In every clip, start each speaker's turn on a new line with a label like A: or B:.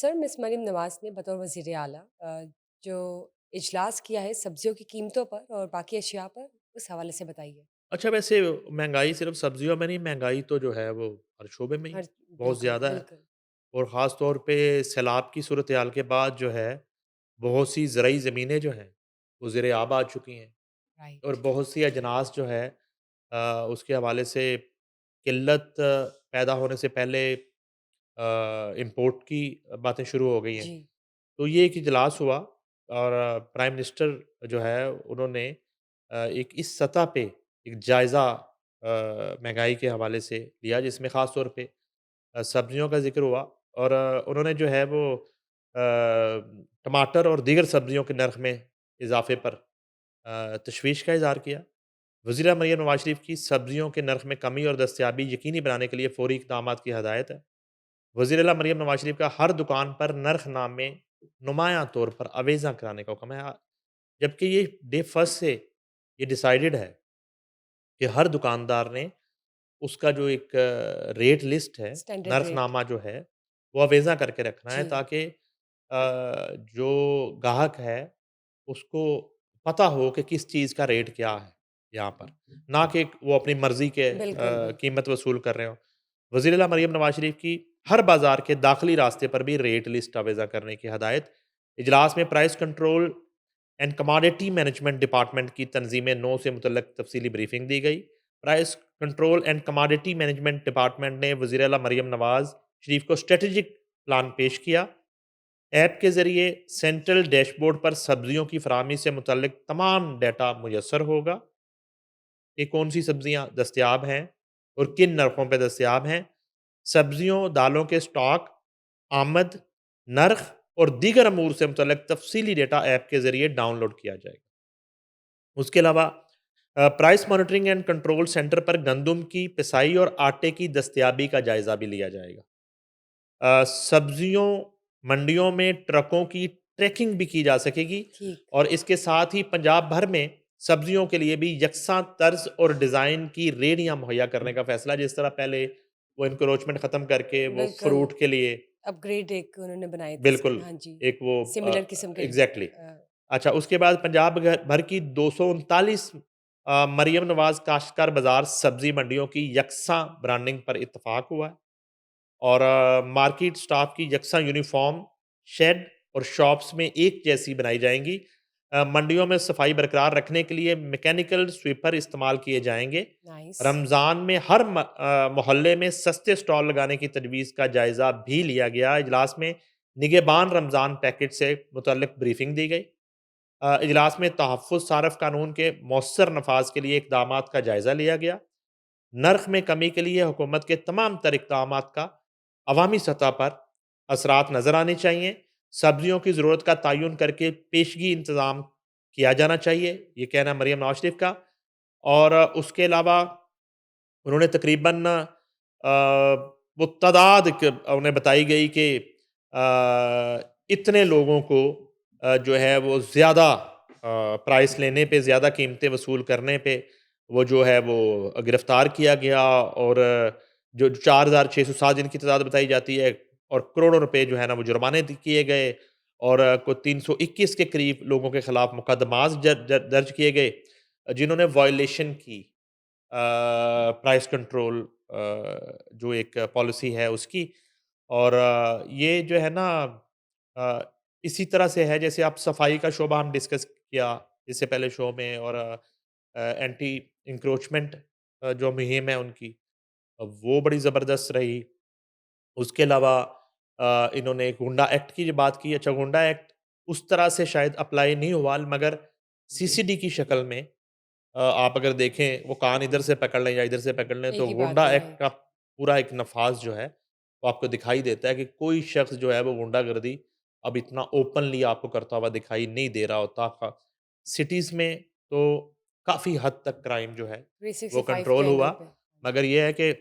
A: Sir, miss Maryam नवाज़ ने बतौर वज़ीर आला जो इजलास किया है सब्जियों की कीमतों पर और बाकी अशिया पर, उस हवाले से बताइए।
B: अच्छा वैसे महँगाई सिर्फ़ सब्जियों में नहीं, महँगाई तो जो है वो हर शोबे में ही
A: हर
B: बहुत
A: बिल्कुल,
B: ज़्यादा है।
A: बिल्कुल।
B: और ख़ास तौर पे सैलाब की सूरत-ए-हाल के बाद जो है, बहुत सी ज़रई ज़मीनें जो हैं, वो ज़ेर-ए-आब आ चुकी हैं। और
A: राइट।
B: बहुत सी अजनास जो है उसके हवाले से किल्लत पैदा होने से पहले इम्पोर्ट की बातें शुरू हो गई हैं।
A: जी,
B: तो ये एक इजलास हुआ और प्राइम मिनिस्टर जो है उन्होंने एक इस सतह पे एक जायज़ा महँगाई के हवाले से लिया जिसमें ख़ास तौर पे सब्जियों का ज़िक्र हुआ और उन्होंने जो है वो टमाटर और दीगर सब्जियों के नर्ख़ में इज़ाफ़े पर तशवीश का इज़हार किया। वज़ीरा मरियम नवाज़ शरीफ की सब्जियों के नर्ख़ में कमी और दस्तयाबी यकीनी बनाने के लिए फ़ौरी इक़दामात की हदायत है। वज़ीर आला मरियम नवाज़ शरीफ का हर दुकान पर नर्ख़नामे नुमायाँ तौर पर अवेज़ा कराने का हुक्म है। जबकि ये डे फर्स्ट से ये डिसाइडेड है कि हर दुकानदार ने उसका जो एक रेट लिस्ट है,
A: स्टैंडर्ड रेट।
B: नर्ख़नामा जो है, वो अवेज़ा करके रखना है
A: जी,
B: ताकि जो गाहक है, उसको पता हो कि किस चीज़ का रेट क्या है यहाँ पर। ना कि वो अपनी मर्ज़ी के
A: बिल्कुल, बिल्कुल।
B: कीमत वसूल कर रहे हों। वज़ीर आला मरियम नवाज़ शरीफ की हर बाज़ार के दाखिली रास्ते पर भी रेट लिस्ट अवेज़ा करने की हदायत। इजलास में price control and commodity management department की तंज़ीम नौ से मुतल्लिक़ तफ़सीली ब्रीफ़िंग दी गई। Price control and commodity management department ने वज़ीर आला मरियम नवाज़ शरीफ को स्ट्रैटेजिक प्लान पेश किया। ऐप के ज़रिए सेंट्रल डैशबोर्ड पर सब्जियों की फ़राहमी से मुतल्लिक तमाम डेटा मुयस्सर होगा कि कौन-सी सब्जियाँ दस्तयाब हैं और किन नरख़ों पे दस्तयाब हैं। सब्जियों, दालों के स्टॉक, आमद, नर्ख़ और दीगर अमूर से मुतल्लिक तफ़सीली डेटा ऐप के ज़रिए डाउनलोड किया जाएगा। उसके अलावा price monitoring and control centre पर गंदम की पिसाई और आटे की दस्तयाबी का जायज़ा भी लिया जाएगा। सब्जियों मंडियों में ट्रकों की ट्रैकिंग भी की जा सकेगी
A: ठीक।
B: और इसके साथ ही पंजाब भर में सब्जियों के लिए भी यकसा तर्ज और डिज़ाइन की रेहड़ियाँ मुहैया करने का फैसला जिस तरह पहले वो इंक्रोचमेंट ख़त्म करके वो
A: बिल्कुल,
B: फ्रूट के लिए
A: अपग्रेड एक उन्होंने बनाई थी
B: बिल्कुल,
A: स्कीम। हाँ जी,
B: एक वो
A: सिमिलर किस्म के
B: एग्ज़ैक्टली। अच्छा उसके बाद पंजाब भर की 239 मरियम नवाज़ काश्तकार बाज़ार सब्ज़ी मंडियों की यकसा ब्रांडिंग पर इत्तेफ़ाक हुआ है। और मार्केट स्टाफ की यकसा यूनिफ़ॉर्म, शेड और शॉप्स में एक जैसी बनाई जाएँगी। मंडियों में सफाई बरकरार रखने के लिए मैकेनिकल स्वीपर इस्तेमाल किए जाएँगे।
A: नाइस।
B: रमज़ान में हर मोहल्ले में सस्ते स्टॉल लगाने की तजवीज़ का जायज़ा भी लिया गया। इजलास में निगहबान रमज़ान पैकेज से मुतल्लिक़ ब्रीफ़िंग दी गई। इजलास में तहफ़्फ़ुज़ सारफ़ कानून के मौसर नफ़ाज़ के लिए इक़दामात का जायज़ा लिया गया। नर्ख़ में कमी के लिए हुकूमत के तमाम तर इक़दामात का अवामी सतह पर असरात नज़र आने चाहिए। सब्जियों की ज़रूरत का तयन करके पेशगी इंतज़ाम किया जाना चाहिए, ये कहना है मरियम नवाज़ शरीफ का। और उसके अलावा उन्होंने तकरीबन वो तादाद उन्हें बताई गई कि इतने लोगों को जो है वो ज़्यादा प्राइस लेने पे, ज़्यादा कीमतें वसूल करने पे वो जो है वो गिरफ़्तार किया गया और जो 4607 जिनकी तादाद बताई जाती है और करोड़ों रुपए जो है ना वो जुर्माने किए गए और को 321 के करीब लोगों के खिलाफ मुकदमात दर्ज किए गए जिन्होंने वायलेशन की प्राइस कंट्रोल जो एक पॉलिसी है उसकी और ये जो है ना अ, इसी तरह से है जैसे आप सफाई का शोबा हम डिस्कस किया इससे पहले शो में और एंटी इंक्रोचमेंट जो मुहिम है उनकी वो बड़ी ज़बरदस्त रही। उसके अलावा इन्होंने गुंडा एक्ट की जो बात की, अच्छा गुंडा एक्ट उस तरह से शायद अप्लाई नहीं हुआ मगर सीसीडी की शक्ल में आप अगर देखें वो कान इधर से पकड़ लें या इधर से पकड़ लें
A: एक
B: तो
A: ही बात
B: गुंडा
A: है,
B: एक्ट का
A: राइट।
B: पूरा एक नफाज जो है वो आपको दिखाई देता है कि कोई शख्स जो है वो गुंडागर्दी अब इतना ओपनली आपको करता हुआ दिखाई नहीं दे रहा होता। सिटीज़ में तो काफ़ी हद तक क्राइम जो है वो
A: 365 के
B: कंट्रोल
A: एंगल
B: हुआ
A: पे।
B: मगर ये है कि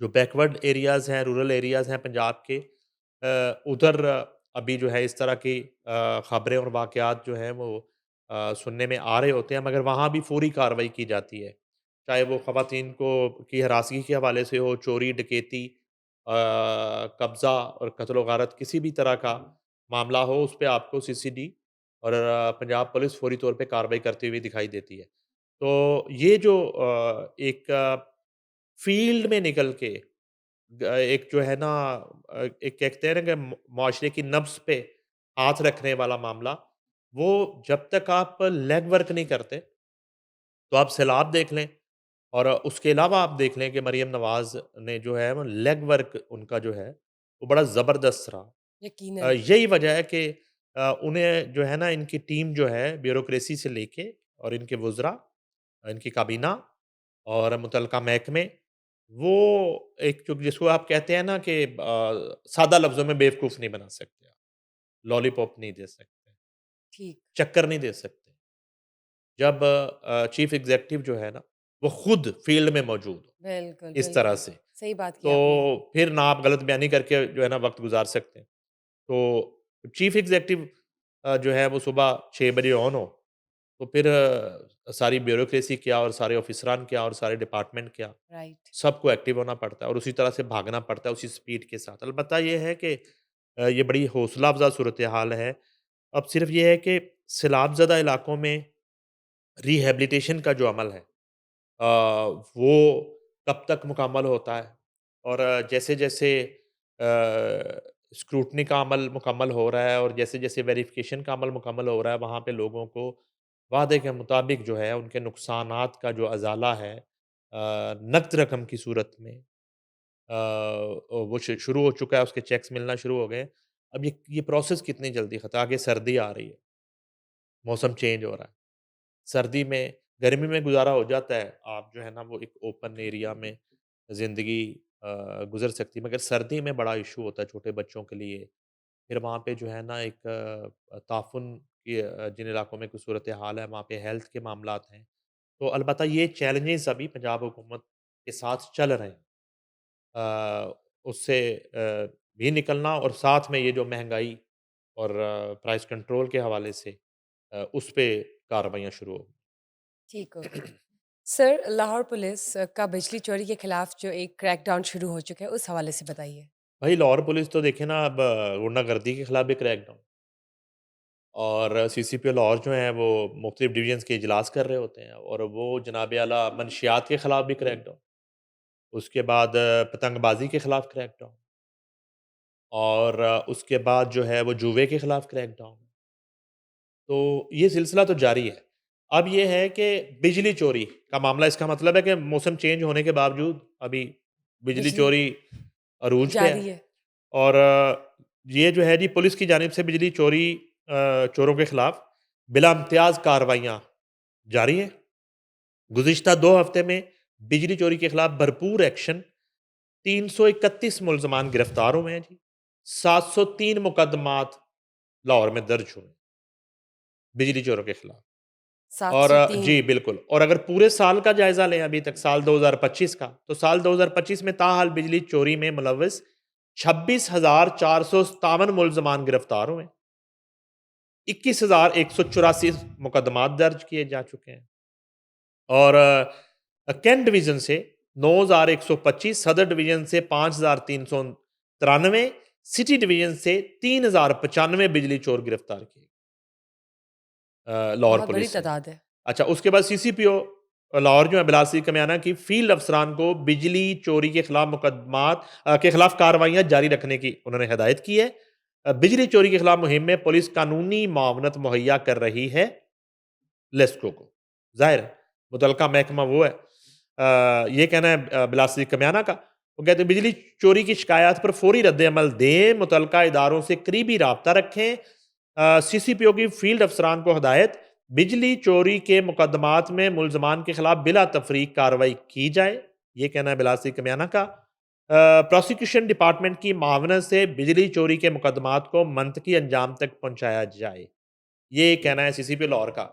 B: जो बैकवर्ड एरियाज़ हैं, रूरल एरियाज़ हैं पंजाब के उधर अभी जो है इस तरह की ख़बरें और वाक़यात जो हैं वो सुनने में आ रहे होते हैं मगर वहाँ भी फ़ौरी कार्रवाई की जाती है। चाहे वो ख़वातीन को की हरासगी के हवाले से हो, चोरी, डकैती कब्ज़ा और कत्ल-ओ-गारत किसी भी तरह का मामला हो, उस पे आपको सीसीडी और पंजाब पुलिस फ़ौरी तौर पे कार्रवाई करती हुई दिखाई देती है। तो ये जो एक फ़ील्ड में निकल के एक जो है ना एक कहते हैं ना कि मुआशरे की नब्ज़ पे हाथ रखने वाला मामला, वो जब तक आप लेग वर्क नहीं करते, तो आप सैलाब देख लें और उसके अलावा आप देख लें कि मरियम नवाज़ ने जो है वो लेग वर्क उनका जो है, वो बड़ा ज़बरदस्त रहा।
A: यकीनन।
B: यही वजह है कि उन्हें जो है ना इनकी टीम जो है ब्यूरोक्रेसी से लेके और इनके वुज़रा, इनकी काबीना और मुतल्लिका महकमे, वो एक जो जिसको आप कहते हैं ना कि सादा लफ्ज़ों में बेवकूफ़ नहीं बना सकते आप, लॉलीपॉप नहीं दे सकते,
A: ठीक।
B: चक्कर नहीं दे सकते। जब चीफ़ एग्ज़ेक्टिव जो है ना, वो खुद फ़ील्ड में मौजूद हो,
A: बिल्कुल,
B: इस तरह
A: बिल्कुल।
B: से,
A: सही बात की आपने।
B: तो फिर ना आप गलत बयानी करके जो है ना वक़्त गुज़ार सकते हैं। तो चीफ़ एग्ज़ेक्टिव जो है वो सुबह 6 बजे ऑन हो, तो फिर सारी ब्यूरोक्रेसी क्या और सारे ऑफ़िसरान क्या और सारे डिपार्टमेंट क्या,
A: राइट।
B: सबको एक्टिव होना पड़ता है और उसी तरह से भागना पड़ता है उसी स्पीड के साथ। अलबत्ता ये है कि ये बड़ी हौसला अफ़ज़ा सूरत-ए-हाल है। अब सिर्फ़ ये है कि सैलाब ज़दा इलाकों में रिहैबिलिटेशन का जो अमल है वो कब तक मुकम्मल होता है और जैसे-जैसे स्क्रूटनी का अमल मुकम्मल हो रहा है और जैसे-जैसे वेरिफ़िकेशन का अमल मुकम्मल हो रहा है, वहाँ पे लोगों को वादे के मुताबिक जो है उनके नुकसानात का जो अज़ाला है नक़द रकम की सूरत में वो शुरू हो चुका है, उसके चेक्स मिलना शुरू हो गए हैं। अब ये प्रोसेस कितनी जल्दी आगे सर्दी आ रही है, मौसम चेंज हो रहा है। सर्दी में गर्मी में गुज़ारा हो जाता है, आप जो है ना वो एक ओपन एरिया में ज़िंदगी गुज़र सकती है, मगर सर्दी में बड़ा इश्यू होता है छोटे बच्चों के लिए। फिर वहाँ पे जो है ना एक ताफ़ुन की जिन इलाकों में कुछ सूरत-ए-हाल है, वहाँ पे हेल्थ के मामलात हैं। तो अलबत्ता ये चैलेंजेज़ अभी पंजाब हुकूमत के साथ चल रहे हैं। उससे भी निकलना और साथ में ये जो महँगाई और प्राइस कंट्रोल के हवाले से उस पे कार्रवाइयाँ शुरू हो।
A: ठीक, ओके। सर, लाहौर पुलिस का बिजली चोरी के खिलाफ जो एक क्रैकडाउन शुरू हो चुका है, उस हवाले से बताइए।
B: भाई लाहौर पुलिस तो देखे ना अब गुंडागर्दी के खिलाफ भी क्रैकडाउन और सीसीपी लाहौर जो हैं वो मुख्तलिफ डिवीजन्स के इजलास कर रहे होते हैं और वो जनाब आला मनशियात के खिलाफ भी क्रैकडाउन, उसके बाद पतंगबाजी के खिलाफ क्रैकडाउन और उसके बाद जो है वो जुए के खिलाफ क्रैकडाउन। तो ये सिलसिला तो जारी है। अब ये है कि बिजली चोरी का मामला इसका मतलब है कि मौसम चेंज होने के बावजूद अभी बिजली
A: बिजली
B: चोरी अरूज पे
A: जारी
B: है
A: है।
B: और ये जो है जी पुलिस की जानिब से बिजली चोरी चोरों के खिलाफ बिला इम्तियाज़ कार्रवाइयाँ जारी हैं। गुज़िश्ता 2 हफ्ते में बिजली चोरी के खिलाफ भरपूर एक्शन, 331 मुल्ज़मान गिरफ्तार हुए हैं जी। 703 मुकदमात लाहौर में दर्ज हुए, बिजली चोरों के खिलाफ। और
A: 703।
B: जी, बिल्कुल और अगर पूरे साल का जायज़ा लें अभी तक साल 2025 का, तो साल 2025 में ताहाल बिजली चोरी में मुलव्वस 26,457 मुल्ज़मान गिरफ्तार हुए। 21,184 मुकदमात दर्ज किए जा चुके हैं और कैंट डिवीज़न से 9,125, सदर डिवीज़न से 5,393, सिटी डिवीज़न से 3,095 बिजली चोर गिरफ्तार किए लाहौर
A: बहुत बड़ी
B: पुलिस ने।
A: तादाद है।
B: अच्छा, उसके बाद सीसीपीओ लाहौर जो है बिलाल सिंह कमियाना की फील्ड अफसरान को बिजली चोरी के खिलाफ मुकदमात के खिलाफ कार्रवाइयाँ जारी रखने की उन्होंने हिदायत की है। बिजली चोरी के खिलाफ मुहिम में पुलिस कानूनी मावनत मुहैया कर रही है लेस्को को। ज़ाहिर है, मुतल्लका महकमा वो है। ये कहना है बिलाल सिंह कमियाना का। वो कहते हैं बिजली चोरी की शिकायत पर फौरी रद्द-ए-अमल दें, मुतल्लका इदारों से करीबी राब्ता रखें। सीसीपीओ की फील्ड अफसरान को हिदायत बिजली चोरी के मुकदमात में मुल्ज़मान के खिलाफ बिला तफरीक कार्रवाई की जाए, ये कहना है बिलाल सिंह कमियाना का। प्रोसिक्यूशन डिपार्टमेंट की मावनत से बिजली चोरी के मुकदमात को मंतकी अंजाम तक पहुँचाया जाए, ये कहना है सीसीपी लाहौर का।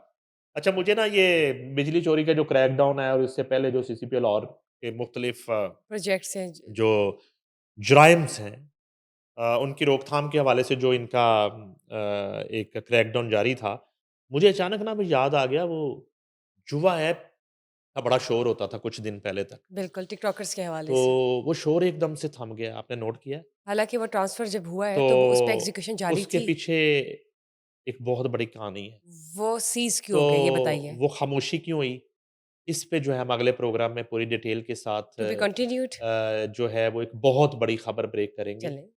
B: अच्छा मुझे ना ये बिजली चोरी का जो क्रैकडाउन है और इससे पहले जो सीसीपी लाहौर के मुख्तलिफ
A: प्रोजेक्ट्स हैं
B: जो जराइम्स हैं उनकी रोकथाम के हवाले से जो इनका एक क्रैकडाउन जारी था, मुझे अचानक ना अभी याद आ गया वो जुआ ऐप का बड़ा शोर होता था कुछ दिन पहले तक।
A: बिल्कुल, टिकटॉकर्स के हवाले
B: तो
A: से।
B: वो शोर एकदम से थम गया, आपने नोट किया है?
A: हालाँकि वो ट्रांसफ़र जब हुआ है,
B: तो
A: तो वो उस पे एग्ज़ीक्यूशन जारी
B: उसके
A: थी।
B: पीछे एक बहुत बड़ी कहानी है।
A: वो सीज़ क्यों
B: तो
A: हो गई, ये बताइए?
B: वो खामोशी क्यों हुई? इस पे जो है हम अगले प्रोग्राम में पूरी डिटेल के साथ
A: टू बी कंटिन्यूड?
B: जो है वो एक बहुत बड़ी खबर ब्रेक करेंगे।
A: चलें।